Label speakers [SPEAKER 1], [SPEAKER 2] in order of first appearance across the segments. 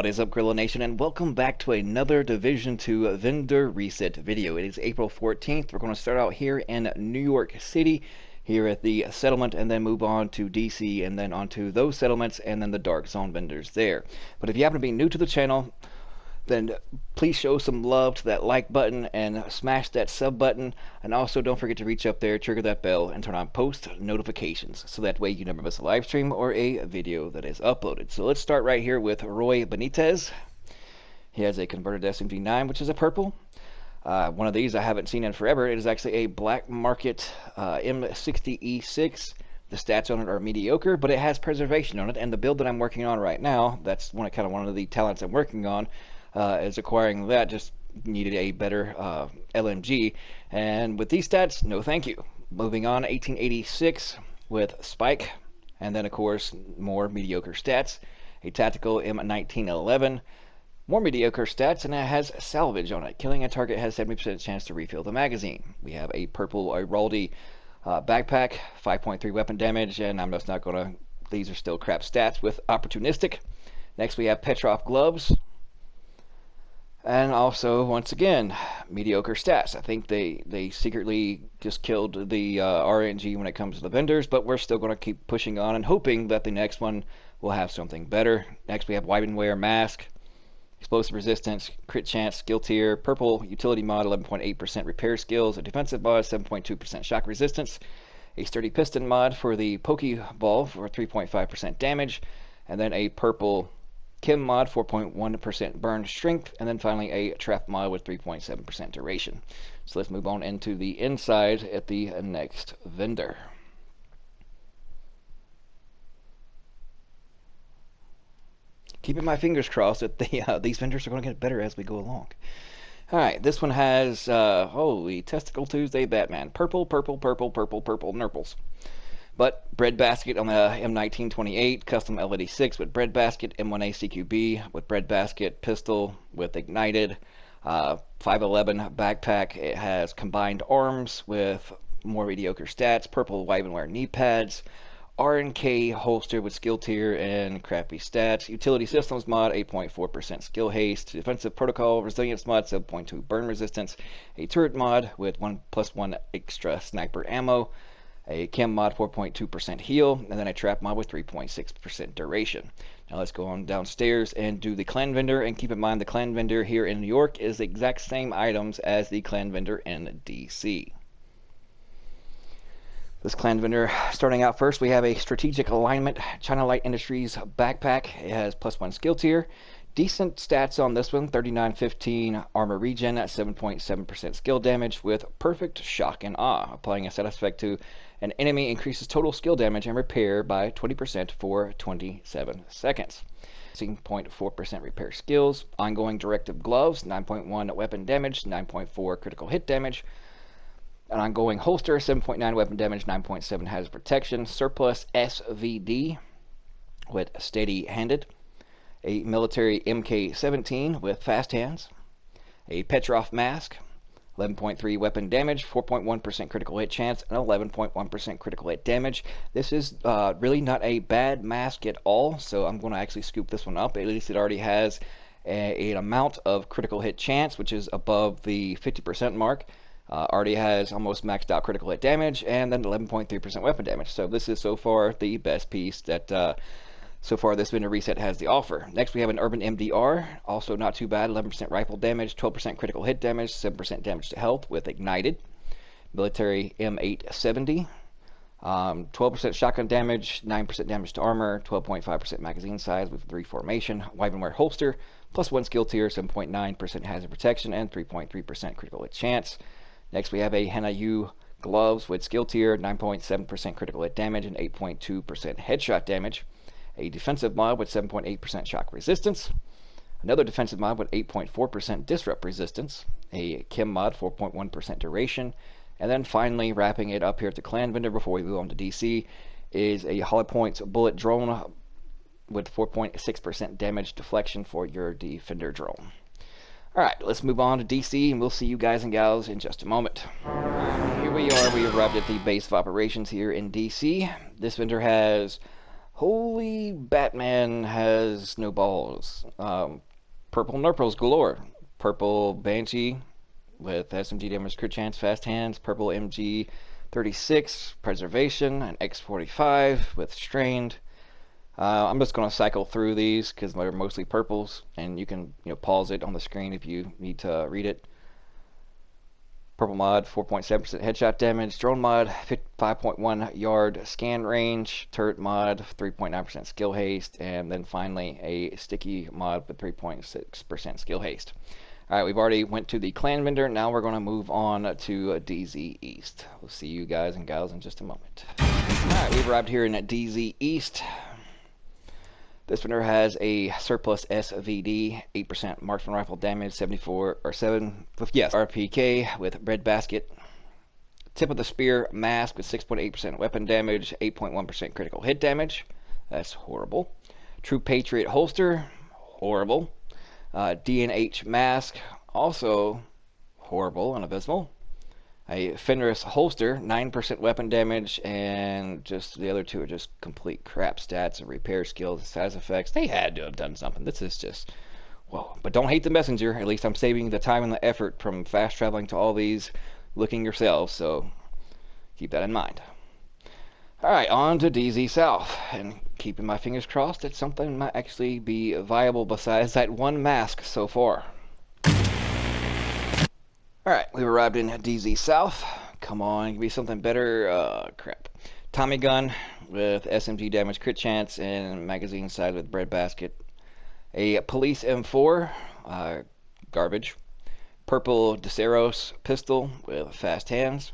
[SPEAKER 1] What is up, Gorilla Nation, and welcome back to another Division 2 vendor reset video. It is April 14th. We're going to start out here in New York City, here at the settlement, and then move on to DC, and then onto those settlements, and then the Dark Zone vendors there. But if you happen to be new to the channel, then please show some love to that like button and smash that sub button, and also don't forget to reach up there, trigger that bell, and turn on post notifications so that way you never miss a live stream or a video that is uploaded. So let's start right here with Roy Benitez. He has a converted SMG9, which is a purple. One of these I haven't seen in forever. It is actually a black market M60E6. The stats on it are mediocre, but it has preservation on it, and the build that I'm working on right now, that's one of the talents I'm working on, is acquiring that. Just needed a better LMG, and with these stats, no thank you. Moving on, 1886 with Spike, and then of course more mediocre stats. A tactical M1911, more mediocre stats, and it has salvage on it. Killing a target has 70% chance to refill the magazine. We have a purple Iraldi backpack, 5.3 weapon damage, and I'm just not gonna, these are still crap stats with opportunistic. Next we have Petrov gloves, and also, once again, mediocre stats. I think they secretly just killed the RNG when it comes to the vendors, but we're still going to keep pushing on and hoping that the next one will have something better. Next, we have Weaponware mask, explosive resistance, crit chance, skill tier, purple utility mod, 11.8% repair skills, a defensive mod, 7.2% shock resistance, a sturdy piston mod for the Pokeball for 3.5% damage, and then a purple Chem mod, 4.1% burn strength, and then finally a trap mod with 3.7% duration. So let's move on into the inside at the next vendor. Keeping my fingers crossed that these vendors are going to get better as we go along. Alright, this one has, holy, Testicle Tuesday Batman. Purple, purple, purple, purple, purple, nurples. But breadbasket on the M1928, custom L86 with breadbasket, M1A CQB with breadbasket, pistol with ignited, 511 backpack. It has combined arms with more mediocre stats, purple Weaponware knee pads, RNK holster with skill tier and crappy stats, utility systems mod, 8.4% skill haste, defensive protocol resilience mod, 7.2 burn resistance, a turret mod with 1+1 extra sniper ammo, a chem mod, 4.2% heal, and then a trap mod with 3.6% duration. Now let's go on downstairs and do the clan vendor, and keep in mind the clan vendor here in New York is the exact same items as the clan vendor in DC. This clan vendor, starting out first, we have a strategic alignment China Light Industries backpack. It has +1 skill tier. Decent stats on this one, 3915 armor regen at 7.7% skill damage with perfect shock and awe. Applying a status effect to an enemy increases total skill damage and repair by 20% for 27 seconds. 16.4% repair skills. Ongoing directive gloves, 9.1 weapon damage, 9.4 critical hit damage. An ongoing holster, 7.9 weapon damage, 9.7 hazard protection. Surplus SVD with steady handed. A military MK17 with fast hands, a Petrov mask, 11.3 weapon damage, 4.1% critical hit chance, and 11.1% critical hit damage. This is really not a bad mask at all, so I'm going to actually scoop this one up. At least it already has an amount of critical hit chance, which is above the 50% mark. Already has almost maxed out critical hit damage, and then 11.3% weapon damage. So this is so far the best piece that so far this vendor reset has the offer. Next we have an Urban MDR, also not too bad, 11% rifle damage, 12% critical hit damage, 7% damage to health with ignited. Military M870, 12% shotgun damage, 9% damage to armor, 12.5% magazine size with 3 formation. Weaponware holster, +1 skill tier, 7.9% hazard protection, and 3.3% critical hit chance. Next we have a Hanayu gloves with skill tier, 9.7% critical hit damage and 8.2% headshot damage. A defensive mod with 7.8% shock resistance, another defensive mod with 8.4% disrupt resistance, a chem mod, 4.1% duration, and then finally wrapping it up here at the clan vendor before we move on to DC is a Hollow Points bullet drone with 4.6% damage deflection for your defender drone. Alright, let's move on to DC, and we'll see you guys and gals in just a moment. Here we are, we arrived at the base of operations here in DC. This vendor has Holy Batman has no balls. Purple Nurples galore. Purple Banshee with SMG damage, crit chance, fast hands. Purple MG 36 preservation, an X45 with strained. I'm just going to cycle through these because they're mostly purples, and you can pause it on the screen if you need to read it. Purple mod 4.7% headshot damage, drone mod 5.1 yard scan range, turret mod 3.9% skill haste, and then finally a sticky mod with 3.6% skill haste. Alright, we've already went to the clan vendor. Now we're going to move on to DZ East. We'll see you guys and gals in just a moment. Alright, we've arrived here in DZ East. This vendor has a surplus SVD, 8% marksman rifle damage, 7 RPK with bread basket. Tip of the spear mask with 6.8% weapon damage, 8.1% critical hit damage. That's horrible. True Patriot holster, horrible. DNH mask, also horrible and abysmal. A Fenris holster, 9% weapon damage, and just the other two are just complete crap stats and repair skills, status effects. They had to have done something. This is just, whoa. But don't hate the messenger. At least I'm saving the time and the effort from fast traveling to all these looking yourselves, so keep that in mind. Alright, on to DZ South, and keeping my fingers crossed that something might actually be viable besides that one mask so far. Alright, we've arrived in DZ South. Come on, give me something better. Crap. Tommy gun with SMG damage, crit chance, and magazine size with breadbasket. A police M4, garbage. Purple Deseros pistol with fast hands.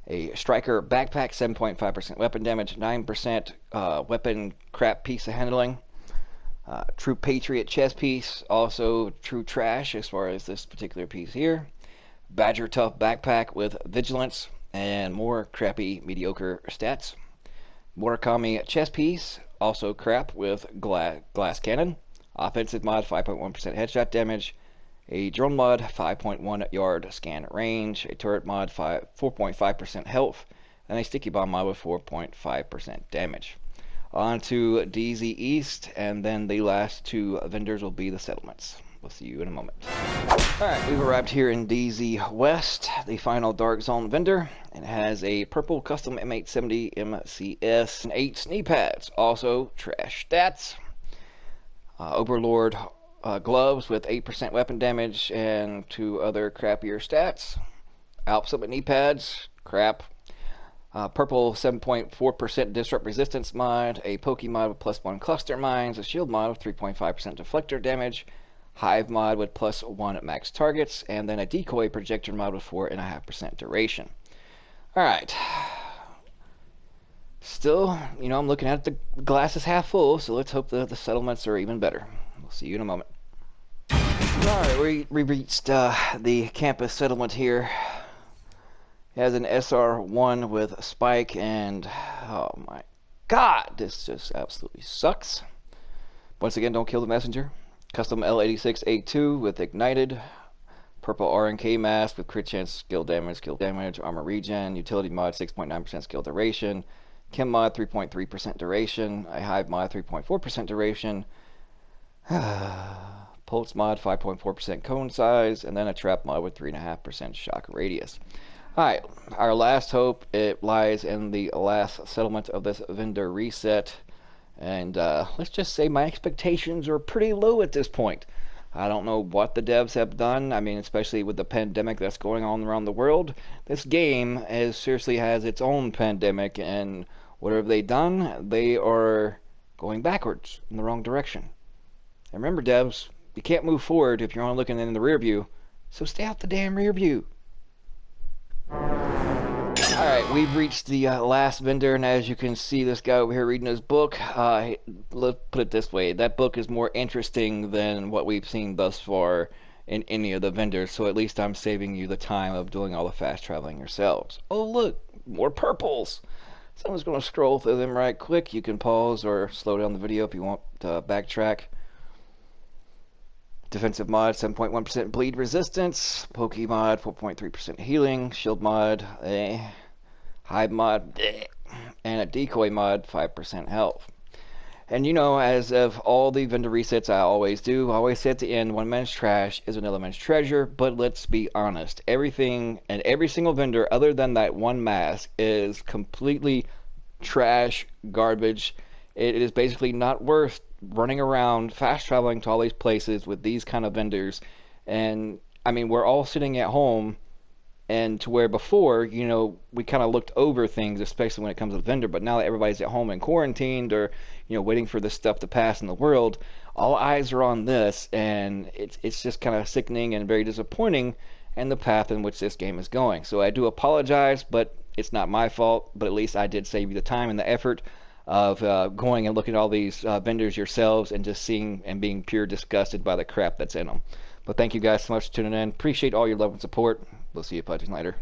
[SPEAKER 1] A striker backpack, 7.5% weapon damage, 9% weapon crap piece of handling. True Patriot chest piece, also true trash as far as this particular piece here. Badger Tough backpack with vigilance and more crappy mediocre stats. Murakami chest piece, also crap with glass cannon. Offensive mod 5.1% headshot damage. A drone mod 5.1 yard scan range. A turret mod 4.5% health. And a sticky bomb mod with 4.5% damage. On to DZ East, and then the last two vendors will be the settlements. We'll see you in a moment. Alright, we've arrived here in DZ West, the final Dark Zone vendor. It has a purple custom M870 MCS and 8 knee pads, also trash stats. Overlord gloves with 8% weapon damage and 2 other crappier stats. Alp Summit knee pads, crap. Purple 7.4% disrupt resistance mod, a Poke mod with +1 cluster mines, a shield mod with 3.5% deflector damage, Hive mod with +1 max targets, and then a decoy projector mod with 4.5% duration. Alright. Still, I'm looking at the glass is half full, so let's hope the settlements are even better. We'll see you in a moment. Alright, we reached the campus settlement here. It has an SR1 with spike, and oh my god, this just absolutely sucks. Once again, don't kill the messenger. Custom L86A2 with ignited. Purple RNK mask with crit chance, skill damage, armor regen, utility mod 6.9% skill duration, chem mod 3.3% duration, a hive mod 3.4% duration, pulse mod 5.4% cone size, and then a trap mod with 3.5% shock radius. Alright, our last hope, it lies in the last settlement of this vendor reset. And let's just say my expectations are pretty low at this point. I don't know what the devs have done. I mean, especially with the pandemic that's going on around the world. This game seriously has its own pandemic, and whatever they've done, they are going backwards in the wrong direction. And remember, devs, you can't move forward if you're only looking in the rear view. So stay out the damn rear view. Alright, we've reached the last vendor, and as you can see, this guy over here reading his book, let's put it this way, that book is more interesting than what we've seen thus far in any of the vendors, so at least I'm saving you the time of doing all the fast traveling yourselves. Oh look, more purples! So I'm just going to scroll through them right quick. You can pause or slow down the video if you want to backtrack. Defensive mod 7.1% bleed resistance, Poke mod 4.3% healing, shield mod, hive mod, and a decoy mod 5% health. And as of all the vendor resets I always do, I always say at the end, one man's trash is another man's treasure. But let's be honest, everything and every single vendor other than that one mask is completely trash, garbage. It is basically not worth running around, fast traveling to all these places with these kind of vendors. And I mean, we're all sitting at home, and to where before, we kind of looked over things, especially when it comes to the vendor. But now that everybody's at home and quarantined, or waiting for this stuff to pass in the world, all eyes are on this, and it's just kind of sickening and very disappointing in the path in which this game is going. So I do apologize, but it's not my fault. But at least I did save you the time and the effort of going and looking at all these vendors yourselves and just seeing and being pure disgusted by the crap that's in them. But thank you guys so much for tuning in. Appreciate all your love and support. We'll see you pudging later.